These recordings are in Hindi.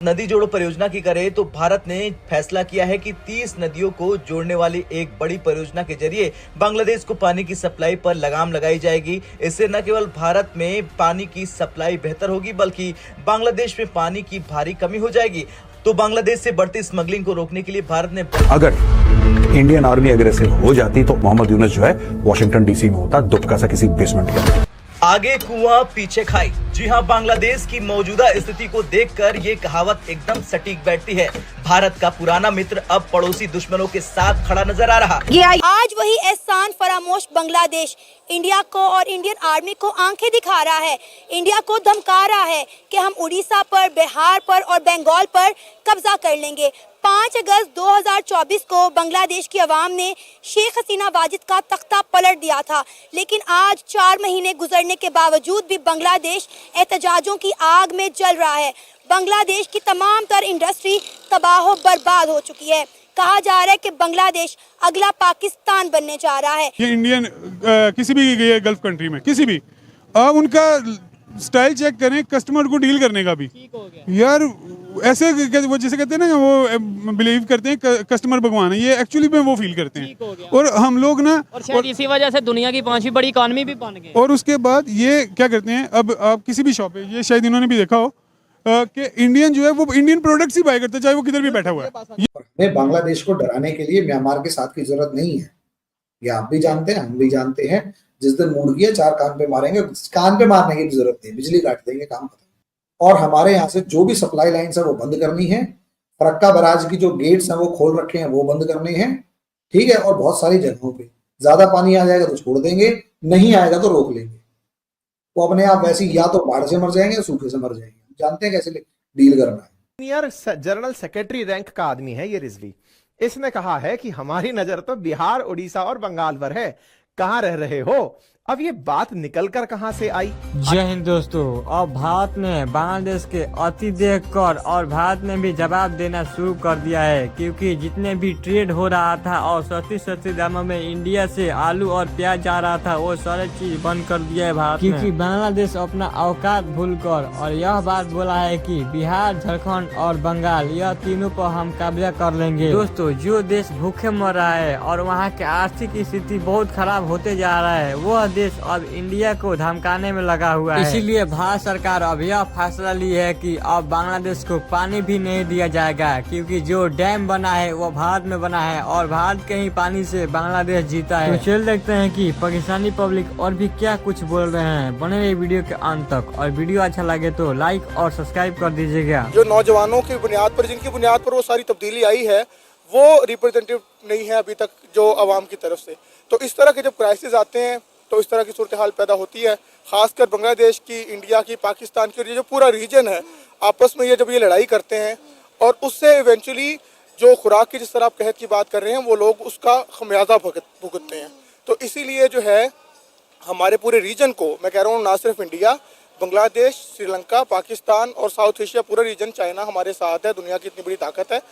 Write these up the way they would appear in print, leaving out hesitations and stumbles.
नदी जोड़ो परियोजना की करें तो भारत ने फैसला किया है कि 30 नदियों को जोड़ने वाली एक बड़ी परियोजना के जरिए बांग्लादेश को पानी की सप्लाई पर लगाम लगाई जाएगी। इससे न केवल भारत में पानी की सप्लाई बेहतर होगी बल्कि बांग्लादेश में पानी की भारी कमी हो जाएगी। तो बांग्लादेश से बढ़ती स्मगलिंग को रोकने के लिए भारत ने अगर इंडियन आर्मी अग्रेसिव हो जाती तो मोहम्मद यूनुस जो है वॉशिंगटन डीसी में होता, दुबका सा किसी बेसमेंट के अंदर। आगे कुआं पीछे खाई। जी हां, बांग्लादेश की मौजूदा स्थिति को देखकर ये कहावत एकदम सटीक बैठती है। भारत का पुराना मित्र अब पड़ोसी दुश्मनों के साथ खड़ा नजर आ रहा। आज वही एहसान फरामोश बांग्लादेश इंडिया को और इंडियन आर्मी को आंखें दिखा रहा है, इंडिया को धमका रहा है कि हम उड़ीसा पर, बिहार पर और बंगाल पर कब्जा कर लेंगे। 5 अगस्त 2024 को बांग्लादेश की आवाम ने शेख हसीना वाजिद का तख्ता पलट दिया था, लेकिन आज 4 महीने गुजरने के बावजूद भी बांग्लादेश एहतजाजों की आग में जल रहा है। बांग्लादेश की तमाम तर इंडस्ट्री तबाह बर्बाद हो चुकी है। कहा जा रहा है कि बांग्लादेश अगला पाकिस्तान बनने जा रहा है। ये इंडियन किसी भी गल्फ कंट्री में किसी भी आप उनका स्टाइल चेक करें, कस्टमर को डील करने का भी यार ऐसे वो जैसे कहते हैं ना, वो बिलीव करते हैं कस्टमर भगवान है, ये एक्चुअली में वो फील करते हैं। और हम लोग ना और शायद इसी वजह से दुनिया की 5वीं बड़ी इकॉनमी भी बन गई। और उसके बाद ये क्या करते हैं, अब आप किसी भी शॉप पे, ये शायद इन्होंने भी देखा हो कि इंडियन जो है वो इंडियन प्रोडक्ट्स ही बाय करता है, चाहे वो किधर भी बैठा हुआ है। हमें बांग्लादेश को डराने के लिए म्यांमार के साथ की जरूरत नहीं है। ये आप भी जानते हैं, हम भी जानते हैं। जिस दिन मूड किया 4 कान पे मारेंगे, कान पे मारने की भी जरूरत नहीं, बिजली काट देंगे, काम खत्म। और हमारे यहाँ से जो भी सप्लाई लाइन्स है वो बंद करनी है। फरक्का बराज की जो गेट्स हैं वो खोल रखे हैं, वो बंद करने हैं, ठीक है। और बहुत सारी जगहों पे ज्यादा पानी आ जाएगा तो छोड़ देंगे, नहीं आएगा तो रोक लेंगे। वो अपने आप वैसे या तो बाढ़ से मर जाएंगे या सूखे से मर जाएंगे। जानते हैं कैसे डील करना है। सीनियर जनरल सेक्रेटरी रैंक का आदमी है ये रिजवी। इसने कहा है कि हमारी नजर तो बिहार, उड़ीसा और बंगाल पर है, कहां रह रहे हो। अब ये बात निकलकर कहां से आई? जय हिंद दोस्तों। अब भारत ने बांग्लादेश के अति देखकर और भारत ने भी जवाब देना शुरू कर दिया है, क्योंकि जितने भी ट्रेड हो रहा था और सस्ती दामों में इंडिया से आलू और प्याज जा रहा था, वो सारी चीज बंद कर दिया है भारत ने। क्योंकि बांग्लादेश अपना औकात भूलकर और यह बात बोला है कि बिहार, झारखंड और बंगाल, यह तीनों पर हम कब्जा कर लेंगे। दोस्तों, जो देश भूखे मर रहा है और वहाँ की आर्थिक स्थिति बहुत खराब होते जा रहा है, वह देश अब इंडिया को धमकाने में लगा हुआ है। इसीलिए भारत सरकार अब यह फैसला ली है कि अब बांग्लादेश को पानी भी नहीं दिया जाएगा, क्योंकि जो डैम बना है वो भारत में बना है और भारत के ही पानी से बांग्लादेश जीता है। तो चल देखते हैं कि पाकिस्तानी पब्लिक और भी क्या कुछ बोल रहे हैं। बने रहिए वीडियो के अंत तक, और वीडियो अच्छा लगे तो लाइक और सब्सक्राइब कर दीजिएगा। जो नौजवानों की बुनियाद पर, जिनकी बुनियाद पर वो सारी तब्दीली आई है, वो रिप्रेजेंटेटिव नहीं है अभी तक जो आवाम की तरफ से। तो इस तरह के जब क्राइसिस आते हैं तो इस तरह की सूरत हाल पैदा होती है। खासकर बांग्लादेश की, इंडिया की, पाकिस्तान की, और ये जो पूरा रीजन है आपस में ये जब ये लड़ाई करते हैं और उससे इवेंचुअली जो खुराक की, जिस तरह आप कहत की बात कर रहे हैं, वो लोग उसका खमियाजा भुगतते हैं। तो इसीलिए जो है हमारे पूरे रीजन को, मैं कह रहा हूँ ना सिर्फ इंडिया, बांग्लादेश, श्रीलंका, पाकिस्तान और साउथ एशिया, पूरा रीजन, चाइना हमारे साथ है। दुनिया की इतनी बड़ी ताकत है,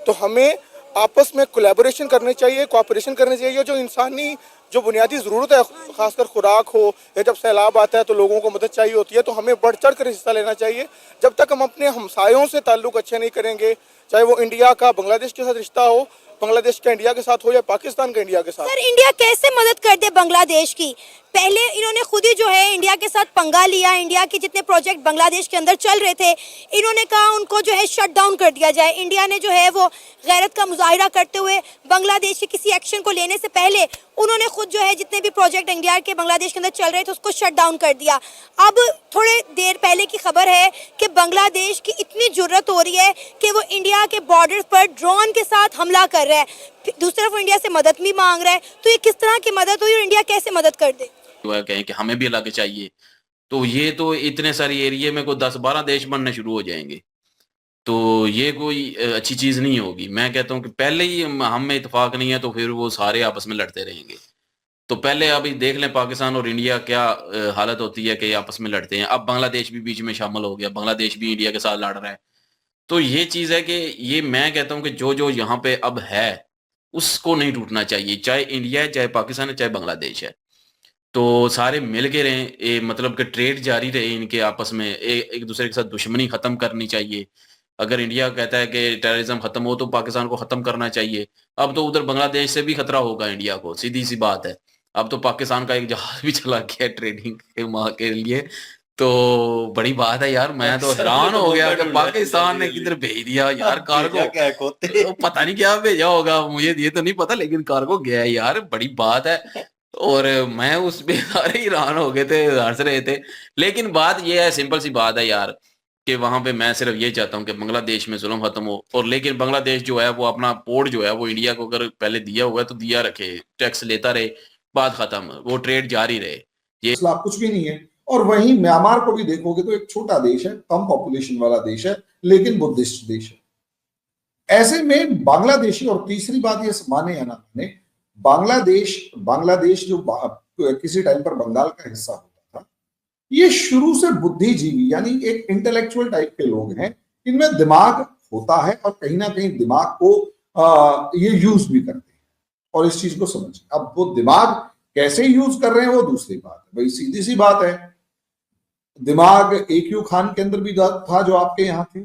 तो हमें आपस में कोलैबोरेशन करनी चाहिए, कोऑपरेशन करनी चाहिए। जो इंसानी जो बुनियादी ज़रूरत है, खासकर खुराक हो या जब सैलाब आता है तो लोगों को मदद चाहिए होती है, तो हमें बढ़ चढ़ कर हिस्सा लेना चाहिए। जब तक हम अपने हमसायों से ताल्लुक़ अच्छे नहीं करेंगे, चाहे वो इंडिया का बांग्लादेश के साथ रिश्ता हो, बांग्लादेश का इंडिया के साथ हो, या पाकिस्तान का इंडिया के साथ। सर, इंडिया कैसे मदद कर दे बांग्लादेश की? पहले इन्होंने खुद ही जो है इंडिया के साथ पंगा लिया। इंडिया के जितने प्रोजेक्ट बांग्लादेश के अंदर चल रहे थे, इन्होंने कहा उनको जो है शट डाउन कर दिया जाए। इंडिया ने जो है वो गैरत का मुजाहिरा करते हुए बांग्लादेश के किसी एक्शन को लेने से पहले उन्होंने खुद जो है जितने भी प्रोजेक्ट इंडिया के बांग्लादेश के अंदर चल रहे थे उसको शट डाउन कर दिया। अब थोड़े देर पहले की खबर है कि बांग्लादेश की इतनी जरूरत हो रही है कि वो इंडिया के बॉर्डर पर ड्रोन के साथ हमला कर रहा है, दूसरी तरफ इंडिया से मदद भी मांग रहा है। तो ये किस तरह की मदद हुई और इंडिया कैसे मदद कर दे? कहें कि हमें भी अलग चाहिए, तो ये तो इतने सारे एरिया में कोई 10-12 देश बनने शुरू हो जाएंगे, तो ये कोई अच्छी चीज नहीं होगी। मैं कहता हूँ कि पहले ही हम में इत्तेफाक नहीं है तो फिर वो सारे आपस में लड़ते रहेंगे। तो पहले अभी देख लें पाकिस्तान और इंडिया क्या हालत होती है कि आपस में लड़ते हैं। अब बांग्लादेश भी बीच में शामिल हो गया, बांग्लादेश भी इंडिया के साथ लड़ रहा है। तो ये चीज है कि ये मैं कहता हूँ कि जो जो यहाँ पे अब है उसको नहीं टूटना चाहिए, चाहे इंडिया है, चाहे पाकिस्तान है, चाहे बांग्लादेश है। तो सारे मिल के रहें, मतलब कि ट्रेड जारी रहे इनके आपस में, एक दूसरे के साथ दुश्मनी खत्म करनी चाहिए। अगर इंडिया कहता है कि टेररिज्म खत्म हो तो पाकिस्तान को खत्म करना चाहिए। अब तो उधर बांग्लादेश से भी खतरा होगा इंडिया को, सीधी सी बात है। अब तो पाकिस्तान का एक जहाज भी चला गया है ट्रेडिंग के लिए। तो बड़ी बात है यार, मैं तो हैरान हो गया कि पाकिस्तान ने किधर भेज दिया यार कार्गो। तो पता नहीं क्या भेजा होगा, मुझे ये तो नहीं पता, लेकिन कार्गो गया है यार, बड़ी बात है। और मैं उस पे सारे हैरान हो गए थे, हंस रहे थे। लेकिन बात ये है, सिंपल सी बात है यार, कि वहां पे मैं सिर्फ ये चाहता हूँ कि बांग्लादेश में जुल्म खत्म हो। और लेकिन बांग्लादेश जो है वो अपना पोर्ट जो है वो इंडिया को अगर पहले दिया हुआ है तो दिया रखे, टैक्स लेता रहे, बात खत्म, वो ट्रेड जारी रहे। ये इस्लाम कुछ भी नहीं है। और वहीं म्यांमार को भी देखोगे तो एक छोटा देश है, कम पॉपुलेशन वाला देश है, लेकिन बुद्धिस्ट देश है। ऐसे में बांग्लादेशी, और तीसरी बात ये माने या ना माने, बांग्लादेश जो किसी टाइम पर बंगाल का हिस्सा होता था, ये शुरू से बुद्धिजीवी यानी एक इंटेलेक्चुअल टाइप के लोग हैं, इनमें दिमाग होता है और कहीं ना कहीं दिमाग को ये यूज भी करते हैं। और इस चीज को समझें। अब वो दिमाग कैसे यूज कर रहे हैं वो दूसरी बात है। भाई सीधी सी बात है, दिमाग AQ खान के अंदर भी था जो आपके यहाँ थे,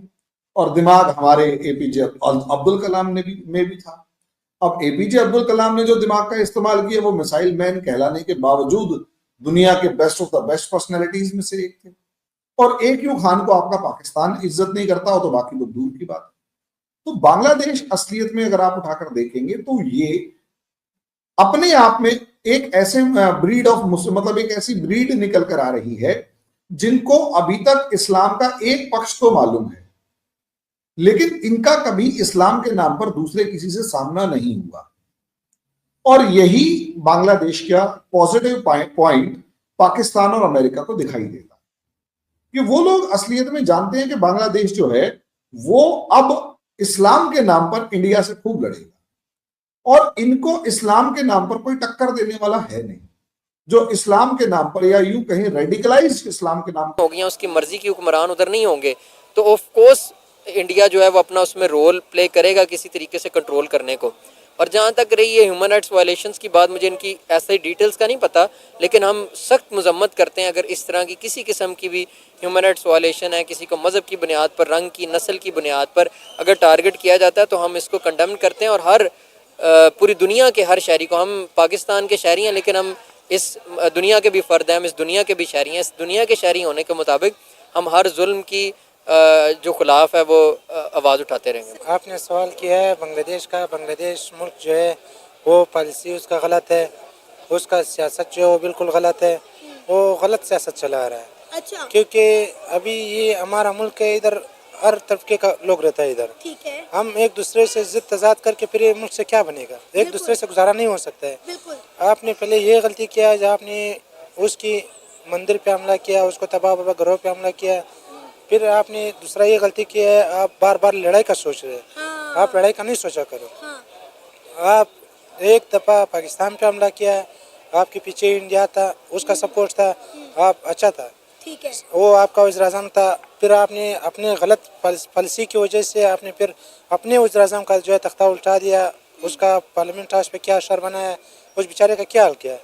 और दिमाग हमारे APJ अब्दुल कलाम में भी था। अब APJ अब्दुल कलाम ने जो दिमाग का इस्तेमाल किया वो मिसाइल मैन कहलाने के बावजूद दुनिया के best of the best personalities में से एक थे। और AQ खान को आपका पाकिस्तान इज्जत नहीं करता हो तो बाकी तो दूर की बात है। तो बांग्लादेश असलियत में अगर आप उठाकर देखेंगे तो ये अपने आप में एक ऐसे ब्रीड ऑफ मुस्लिम, मतलब एक ऐसी ब्रीड निकल कर आ रही है जिनको अभी तक इस्लाम का एक पक्ष तो मालूम है, लेकिन इनका कभी इस्लाम के नाम पर दूसरे किसी से सामना नहीं हुआ। और यही बांग्लादेश का पॉजिटिव पॉइंट पाकिस्तान और अमेरिका को दिखाई देता कि वो लोग असलियत में जानते हैं कि बांग्लादेश जो है वो अब इस्लाम के नाम पर इंडिया से खूब लड़ेगा, और इनको इस्लाम के नाम पर कोई टक्कर देने वाला है नहीं। जो इस्लाम के नाम पर, या यूं कहें रेडिकलाइज्ड इस्लाम के नाम पर हो गया, उसकी मर्जी की हुक्मरान उधर नहीं होंगे, तो ऑफ कोर्स इंडिया जो है वो अपना उसमें रोल प्ले करेगा किसी तरीके से कंट्रोल करने को। और जहाँ तक रही है ह्यूमन राइट्स वायलेशंस की बात, मुझे इनकी ऐसे डिटेल्स का नहीं पता, लेकिन हम सख्त मजम्मत करते हैं अगर इस तरह की किसी किस्म की भी ह्यूमन राइट्स वायलेशन है, किसी को मज़हब की बुनियाद पर, रंग की, नस्ल की बुनियाद पर अगर टारगेट किया जाता है तो हम इसको कंडेम करते हैं। और हर पूरी दुनिया के हर शहरी को, हम पाकिस्तान के शहरी हैं लेकिन हम इस दुनिया के भी फ़र्द हैं, हम इस दुनिया के भी शहरी हैं, इस दुनिया के शहरी होने के मुताबिक हम हर जुल्म की जो खिलाफ है वो आवाज़ उठाते रहेंगे। आपने सवाल किया है बांग्लादेश का। बांग्लादेश मुल्क जो है वो पॉलिसी उसका गलत है, उसका सियासत जो है वो बिल्कुल गलत है, वो गलत सियासत चला रहा है। अच्छा। क्योंकि अभी ये हमारा मुल्क है, इधर हर तबके का लोग रहता है इधर। ठीक है। हम एक दूसरे से जिद तजाद करके फिर ये मुल्क से क्या बनेगा, एक दूसरे से गुजारा नहीं हो सकता है। बिल्कुल। आपने पहले ये गलती किया जब आपने उसकी मंदिर पे हमला किया, उसको तबाह घरों पे हमला किया। फिर आपने दूसरा ये गलती किया है, आप बार बार लड़ाई का सोच रहे हैं। हाँ। आप लड़ाई का नहीं सोचा करो। हाँ। आप एक दफ़ा पाकिस्तान पे हमला किया, आपके पीछे इंडिया था, उसका सपोर्ट था, आप अच्छा था, ठीक है, वो आपका वज़ीर-ए-आज़म था। फिर आपने अपने गलत पॉलिसी की वजह से आपने फिर अपने वज़ीर-ए-आज़म का जो है तख्ता उल्टा दिया, उसका पार्लियामेंट हाउस पे क्या असर बनाया, उस बेचारे का क्या हाल किया।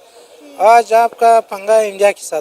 आज आपका पंगा इंडिया के साथ